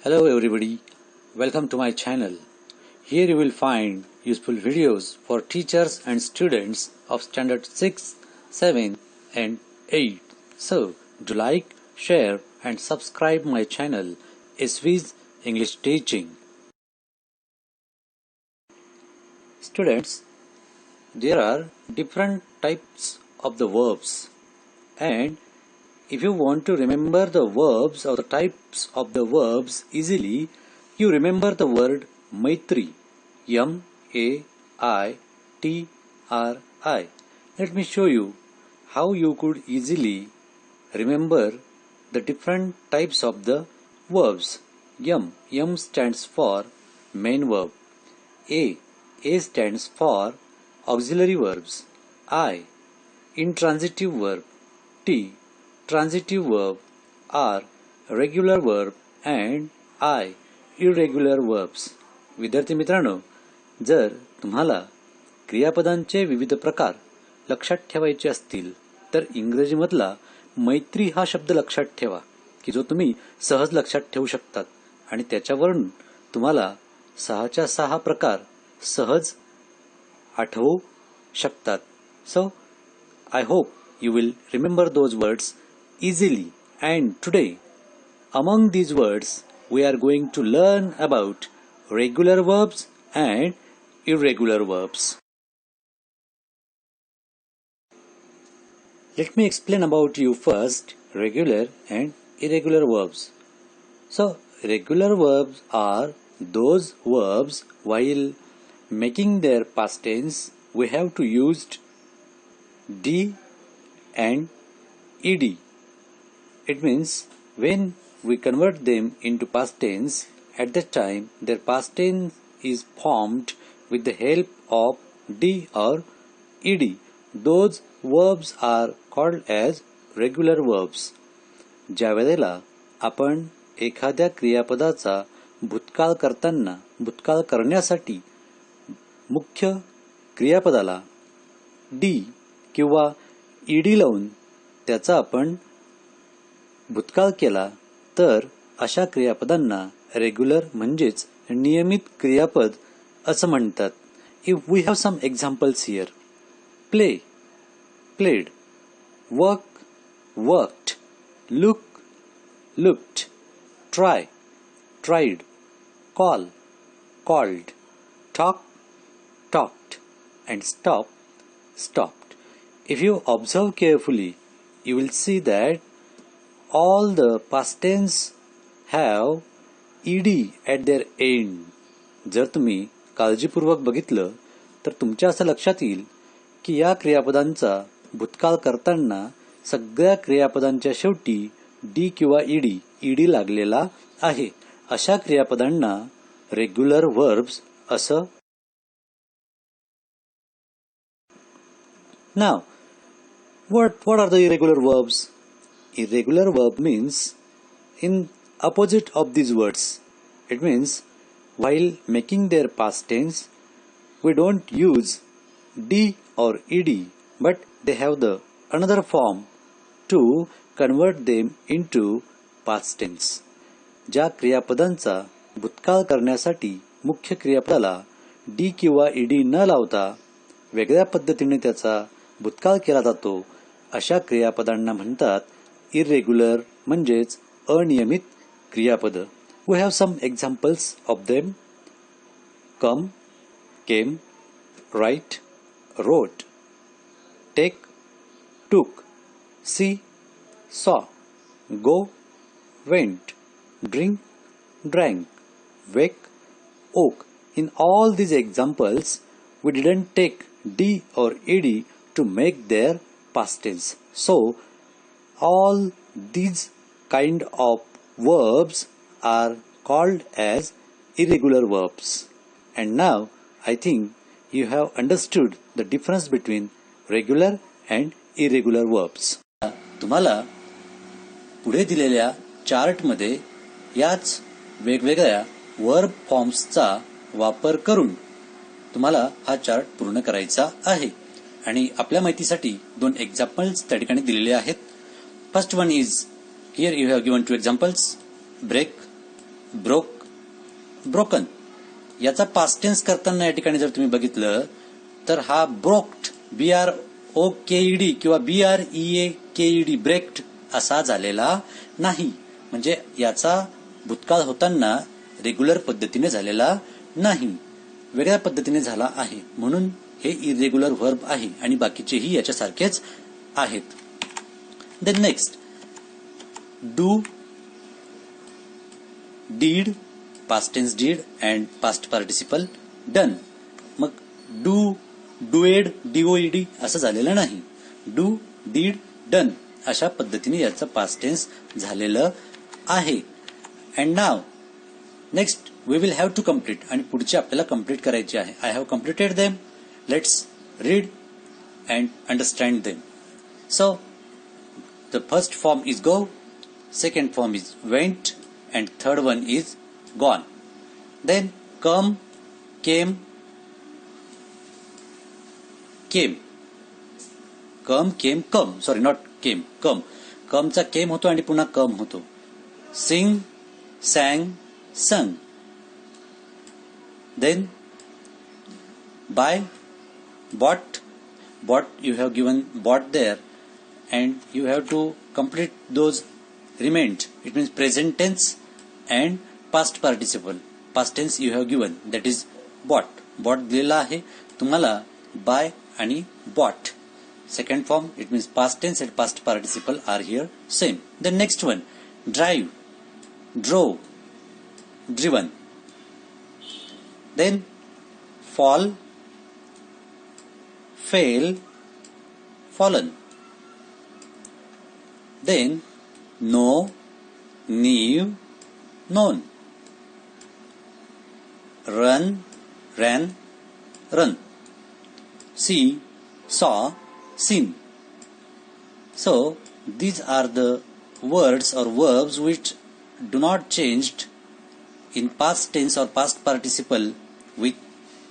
Hello everybody, welcome to my channel. Here you will find useful videos for teachers and students of standard 6, 7 and 8. So, do like, share and subscribe my channel SV's English Teaching. Students, there are different types of the verbs, and if you want to remember the verbs or the types of the verbs easily, you remember the word Maitri, M-A-I-T-R-I. Let me show you how you could easily remember the different types of the verbs. M stands for main verb. A stands for auxiliary verbs. I, intransitive verb. T, transitive verb. R, regular verb and I, irregular verbs. विद्यार्थी मित्रांनो, जर तुम्हाला क्रियापदांचे विविध प्रकार लक्षात ठेवायचे असतील तर इंग्रजीमधला मैत्री हा शब्द लक्षात ठेवा की जो तुम्ही सहज लक्षात ठेवू शकतात आणि त्याच्यावरून तुम्हाला 6च्या 6 प्रकार सहज आठवू शकतात. So, I hope you will remember those words easily, and today among these words we are going to learn about regular verbs and irregular verbs. Let me explain about you first regular and irregular verbs. So, regular verbs are those verbs while making their past tense we have to use D and ed. It means when we convert them into past tense, at that time their past tense is formed with the help of D or ed. Those verbs are called as regular verbs. ज्या वेळेला आपण एखाद्या क्रियापदाचा भूतकाळ करताना भूतकाळ करण्यासाठी मुख्य क्रियापदाला D किंवा ईडी लावून त्याचा आपण भूतकाळ केला तर अशा क्रियापदांना रेग्युलर म्हणजेच नियमित क्रियापद असं म्हणतात. If we have some examples here, play, played, work, worked, look, looked, try, tried, call, called, talk, talked, and stop, stopped. If you observe carefully, you will see that all the past tense have ed at their end. जर तुम्ही काळजीपूर्वक बघितलं तर तुमच्या असं लक्षात येईल की या क्रियापदांचा भूतकाळ करताना सगळ्या क्रियापदांच्या शेवटी डी किंवा ईडी लागलेला आहे. अशा क्रियापदांना रेग्युलर वर्ब्स असं. Now, what are the irregular verbs? Irregular verb means in opposite of these words. It means while making their past tense, we don't use D or ed, but they have the another form to convert them into past tense. ज्या क्रियापदांचा भूतकाळ करण्यासाठी मुख्य क्रियापदाला D किंवा ed न लावता वेगळ्या पद्धतीने त्याचा भूतकाळ केला जातो अशा क्रियापदांना म्हणतात इरेग्युलर म्हणजेच अनियमित क्रियापद. We have some examples of them. Come, came, write, wrote, take, took, see, saw, go, went, drink, drank, wake, woke. In all these examples, we didn't take D or ed to make their past tense. So, all these kind of verbs are called as irregular verbs. And now, I think you have understood the difference between regular and irregular verbs. तुम्हाला पुढे दिलेल्या चार्टमध्ये याच वेगवेगळ्या verb फॉर्म्सचा वापर करून तुम्हाला हा chart पूर्ण करायचा आहे आणि आपल्या माहितीसाठी 2 एक्झाम्पल्स त्या ठिकाणी दिलेले आहेत. First one is here you have given 2 examples, break, broken. याचा पास्ट टेन्स करताना या ठिकाणी जर तुम्ही बघितलं तर हा ब्रोक्ड, BROKED किंवा BREAKED ब्रेक्ड असा झालेला नाही. म्हणजे याचा भूतकाळ होताना रेग्युलर पद्धतीने झालेला नाही, वेगळ्या पद्धतीने झाला आहे. म्हणून हे इरेग्युलर व्हर्ब आहे आणि बाकीचेही याच्यासारखेच आहेत. Then next, do, did, past tense did and past participle done. मग डू, डूएड, DOED असं झालेलं नाही. डू, डीड, डन अशा पद्धतीने याचं पास्ट टेन्स झालेलं आहे. And now next we will have to complete. आणि पुढचे आपल्याला कम्प्लीट करायचे आहे. I have completed them. Let's read and understand them. So the first form is go, second form is went and third one is gone. Then come, came, come. Sorry, not came, come. Come चा came होतो आणि पुन्हा come होतो. Sing, sang, sung. Then buy, bought you have given bought there and you have to complete those remained. It means present tense and past participle. Past tense you have given, that is bought दिलेला आहे तुम्हाला buy आणि bought. Second form, it means past tense and past participle are here same. The next one, drive, drove, driven. Then fall, fail, fallen. Then know, knew, known. Run, ran, run. See, saw, seen. So these are the words or verbs which do not changed in past tense or past participle with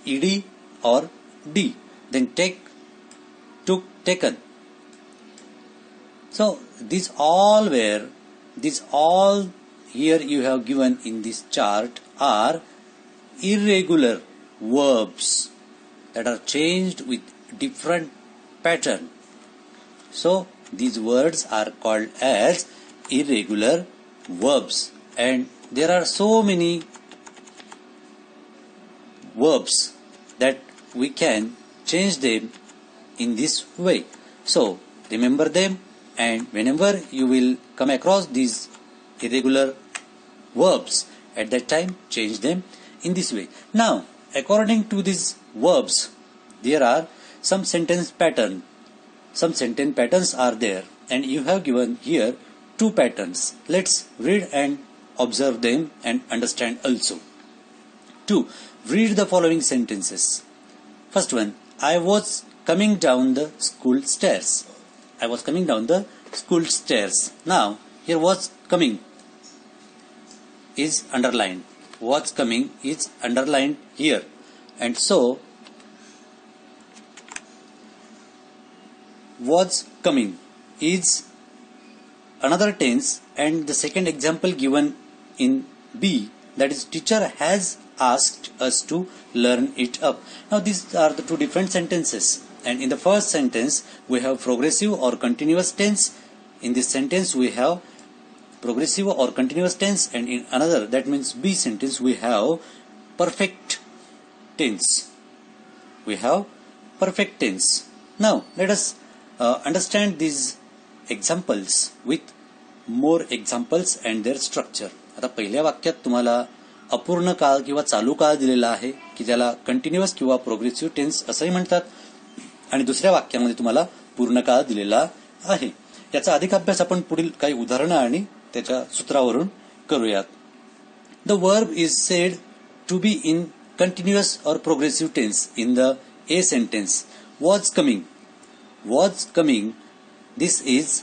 ed or d. Then take, took, taken. So these all here you have given in this chart are irregular verbs that are changed with different pattern. So these words are called as irregular verbs, and there are so many verbs that we can change them in this way. So remember them, and whenever you will come across these irregular verbs, at that time change them in this way. Now according to these verbs there are some sentence patterns are there, and you have given here 2 patterns. Let's read and observe them and understand also. 2. Read the following sentences. First one, I was coming down the school stairs. I was coming down the school stairs. Now here was coming is underlined. Was coming is underlined here, and so was coming is another tense, and the second example given in B, that is teacher has asked us to learn it up. Now these are the 2 different sentences, and in the first sentence we have progressive or continuous tense. In this sentence we have progressive or continuous tense, and in another, that means B sentence, we have perfect tense. Now let us understand these examples with more examples and their structure. आता पहिल्या वाक्यात तुम्हाला अपूर्ण काळ किंवा चालू काळ दिलेला आहे की ज्याला कंटिन्युअस किंवा प्रोग्रेसिव्ह टेन्स असंही म्हणतात, आणि दुसऱ्या वाक्यामध्ये तुम्हाला पूर्ण काळ दिलेला आहे. याचा अधिक अभ्यास आपण पुढील काही उदाहरणं आणि त्याच्या सूत्रावरून करूयात. The verb is said to be in continuous और progressive tense in the a sentence. Was coming, this is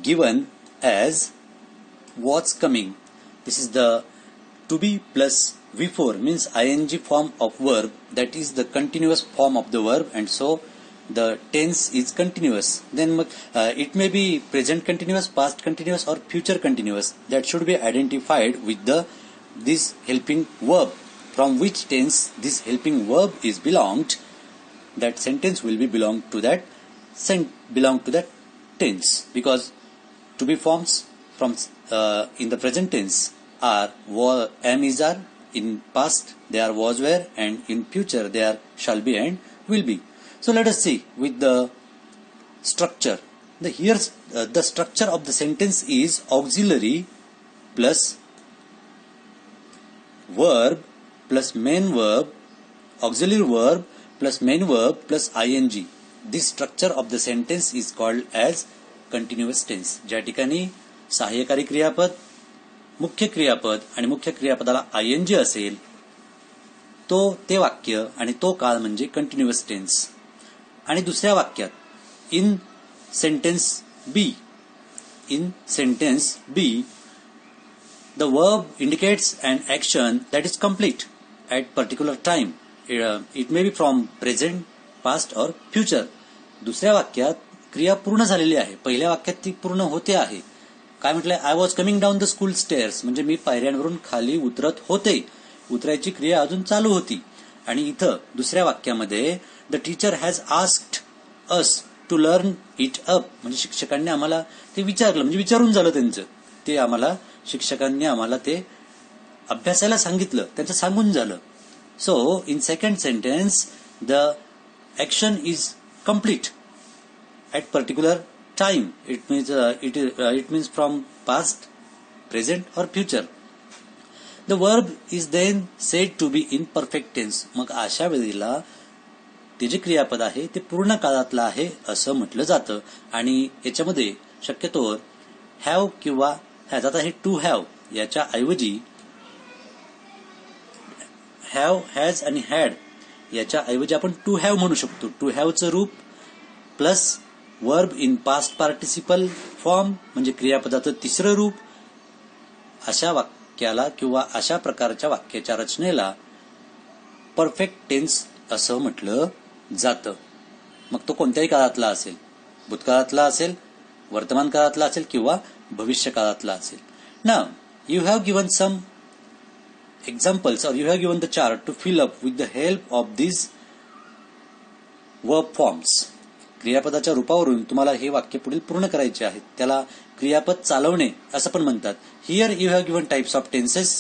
given as was coming. This is the to be plus V4 means ing form of verb, that is the continuous form of the verb, and so the tense is continuous. Then it may be present continuous, past continuous or future continuous. That should be identified with the this helping verb, from which tense this helping verb is belonged, that sentence will be belong to that tense, because to be forms from in the present tense are am is are, in past they are was were, and in future they are shall be and will be. So let us see with the structure. The structure of the sentence is auxiliary plus verb plus main verb, auxiliary verb plus main verb plus ing. This structure of the sentence is called as continuous tense. ज्या ठिकाणी सहाय्यकारी क्रियापद, मुख्य क्रियापद आणि मुख्य क्रियापदाला ing असेल ते वाक्य आणि तो काळ म्हणजे कंटिन्युअस टेन्स. आणि दुसऱ्या वाक्यात in sentence B the verb indicates an action that is complete at particular time. It may be from present, past or future. दुसऱ्या वाक्यात क्रिया पूर्ण झालेली आहे, पहिल्या वाक्यात ती पूर्ण होते आहे. काय म्हटलंय? I was coming down the school stairs, म्हणजे मी पायऱ्यांवरून खाली उतरत होते, उतरायची क्रिया अजून चालू होती. आणि इथं दुसऱ्या वाक्यामध्ये the teacher has asked us to learn it up, म्हणजे शिक्षकांनी आम्हाला ते विचारलं, म्हणजे विचारून झालं त्यांचं, ते आम्हाला शिक्षकांनी आम्हाला ते अभ्यासाला सांगितलं, त्यांचं सांगून झालं. So in second sentence the action is complete at particular time. It means from past, present और future. The verb is then said to be in perfect tense. मग अशा वेळेला ते जे क्रियापद आहे ते पूर्ण काळातलं आहे असं म्हटलं जातं. आणि याच्यामध्ये शक्यतोवर हॅव किंवा हॅज, आता हे टू हॅव याच्या ऐवजी हॅव, हॅज आणि हॅड याच्या ऐवजी आपण टू हॅव म्हणू शकतो. टू हॅवचं रूप plus verb in past participle form म्हणजे क्रियापदाचं तिसरं रूप, अशा वाक्याला किंवा अशा प्रकारच्या वाक्याच्या रचनेला परफेक्ट टेन्स असं म्हटलं जातं. मग तो कोणत्याही काळातला असेल, भूतकाळातला असेल, वर्तमान काळातला असेल किंवा भविष्य काळातला असेल. Now, you have given some examples or you have given the chart to fill up with the help of these verb forms. क्रियापदाच्या रूपावरून तुम्हाला हे वाक्य पुढील पूर्ण करायचे आहेत. त्याला क्रियापद चालवणे असं पण म्हणतात. Here you have given types of tenses: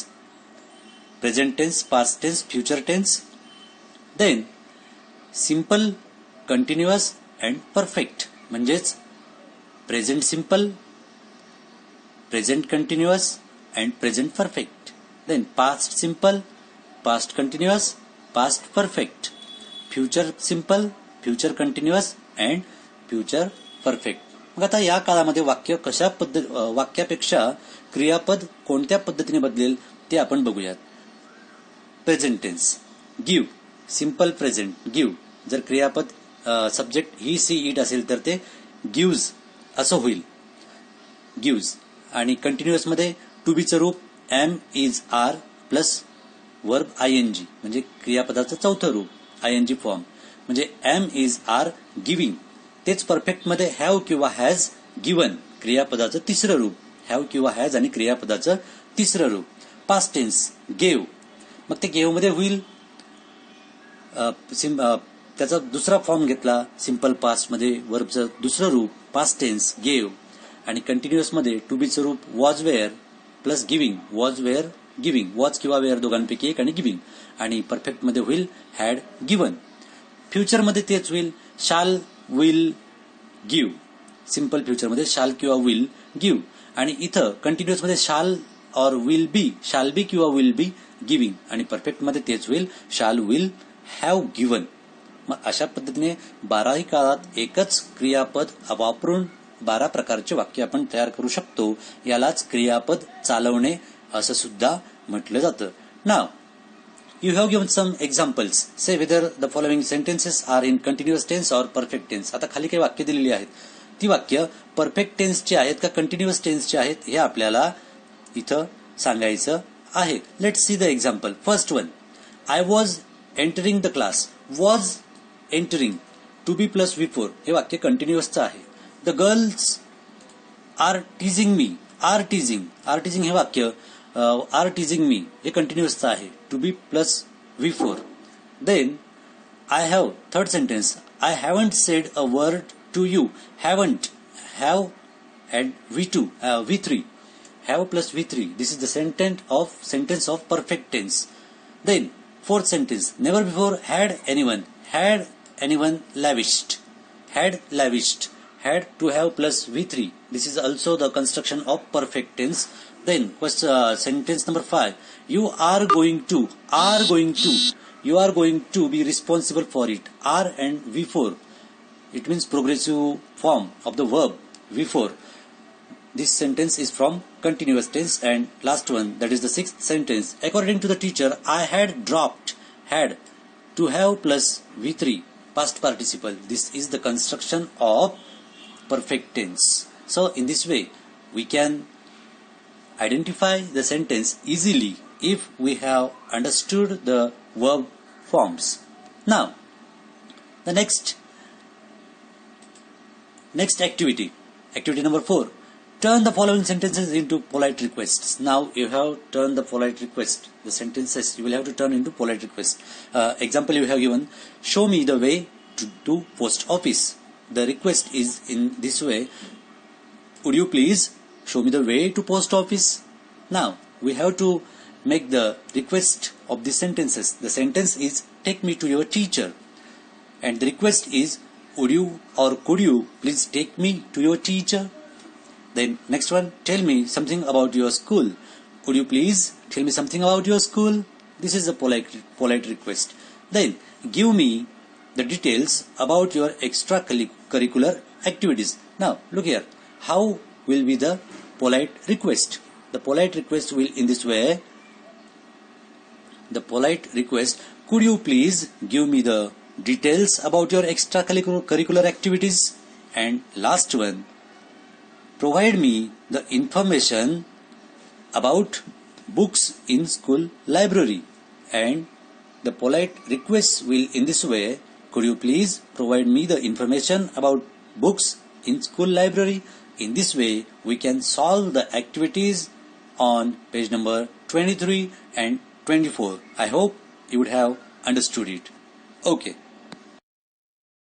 present tense, past tense, future tense. Then simple, continuous and perfect म्हणजेच present simple, present continuous and present perfect. Then past simple, past continuous, past perfect. Future simple, future continuous and future perfect. मग आता या काळामध्ये वाक्यापेक्षा क्रियापद कोणत्या पद्धतीने बदलेल ते आपण बघूयात. Present tense, give, simple present give. जर क्रियापद सब्जेक्ट ही, सी, इट असेल तर ते गिव्ज असं होईल, गिव्ज. आणि कंटिन्युअस मध्ये टू बीचं रूप am, is, are plus verb ing म्हणजे क्रियापदाचं चौथं रूप ing फॉर्म म्हणजे एम, इज, आर गिव्हिंग. तेच परफेक्ट मध्ये हॅव किंवा हॅज गिव्हन क्रियापदाचं तिसरं रूप, हॅव किंवा हॅज आणि क्रियापदाचं तिसरं रूप. पास्ट टेन्स गेव, मग ते गेव मध्ये होईल त्याचा दुसरा फॉर्म घेतला सिंपल पास्ट मध्ये वर्बचं दुसरं रूप पास्ट टेन्स गेव. आणि कंटिन्युअस मध्ये टू बीचं रूप was were plus giving, was were giving, was किंवा वेअर दोघांपैकी एक आणि गिव्हिंग. आणि परफेक्ट मध्ये होईल हॅड गिव्हन. फ्युचर मध्ये तेच होईल शाल, विल, गिव्ह. सिंपल फ्युचर मध्ये शाल किंवा विल गिव्ह. आणि इथं कंटिन्युअस मध्ये शाल और विल बी, शाल बी किंवा विल बी गिव्हिंग. आणि परफेक्ट मध्ये तेच होईल शाल विल हॅव गिव्हन. मग अशा पद्धतीने 12ही काळात एकच क्रियापद वापरून 12 प्रकारचे वाक्य आपण तयार करू शकतो. यालाच क्रियापद चालवणे असं सुद्धा म्हटलं जातं. Now you have given some examples. Say whether the following sentences are in continuous tense और परफेक्ट टेन्स. आता खाली काही वाक्य दिलेली आहेत, ती वाक्य परफेक्ट टेन्सची आहेत का कंटिन्युअस टेन्सची आहेत हे आपल्याला इथं सांगायचं आहे. Let's see the example. First one, I was entering the class. Was entering to be plus V4 हे वाक्य कंटिन्युअसचं आहे. The girls are teasing me. Are teasing हे वाक्य आर टीजिंग मी, हे कंटिन्युअसचं आहे. To be plus V4. Then I have, third sentence, I haven't said a word to you. Haven't, have and V2, V3. Have plus V3. This is the sentence of perfect tense. Then fourth sentence, never before had anyone lavished. Had lavished. Had to have plus V3. This is also the construction of perfect tense. Then sentence number 5. You are going to. You are going to be responsible for it. Are and V4. It means progressive form of the verb V4. This sentence is from continuous tense. And last one, that is the sixth sentence. According to the teacher, I had dropped. Had to have plus V3. Past participle. This is the construction of perfect tense. So in this way, we can identify the sentence easily if we have understood the verb forms. Now, the next activity number 4. Turn the following sentences into polite requests. Now you have turned the polite request. The sentences you will have to turn into polite request. Example you have given, show me the way to post office. The request is in this way, would you please show me the way to post office? Now we have to make the request of the sentences. The sentence is, take me to your teacher. And the request is, would you or could you please take me to your teacher? Then next one, tell me something about your school. Would you please tell me something about your school? This is a polite request. Then give me the details about your extracurricular activities. Now look here, how will be the polite request? The polite request will in this way. The polite request, could you please give me the details about your extracurricular activities? And last one, provide me the information about books in school library. And the polite request will in this way, could you please provide me the information about books in school library? In this way, we can solve the activities on page number 23 and 24. I hope you would have understood it. Okay.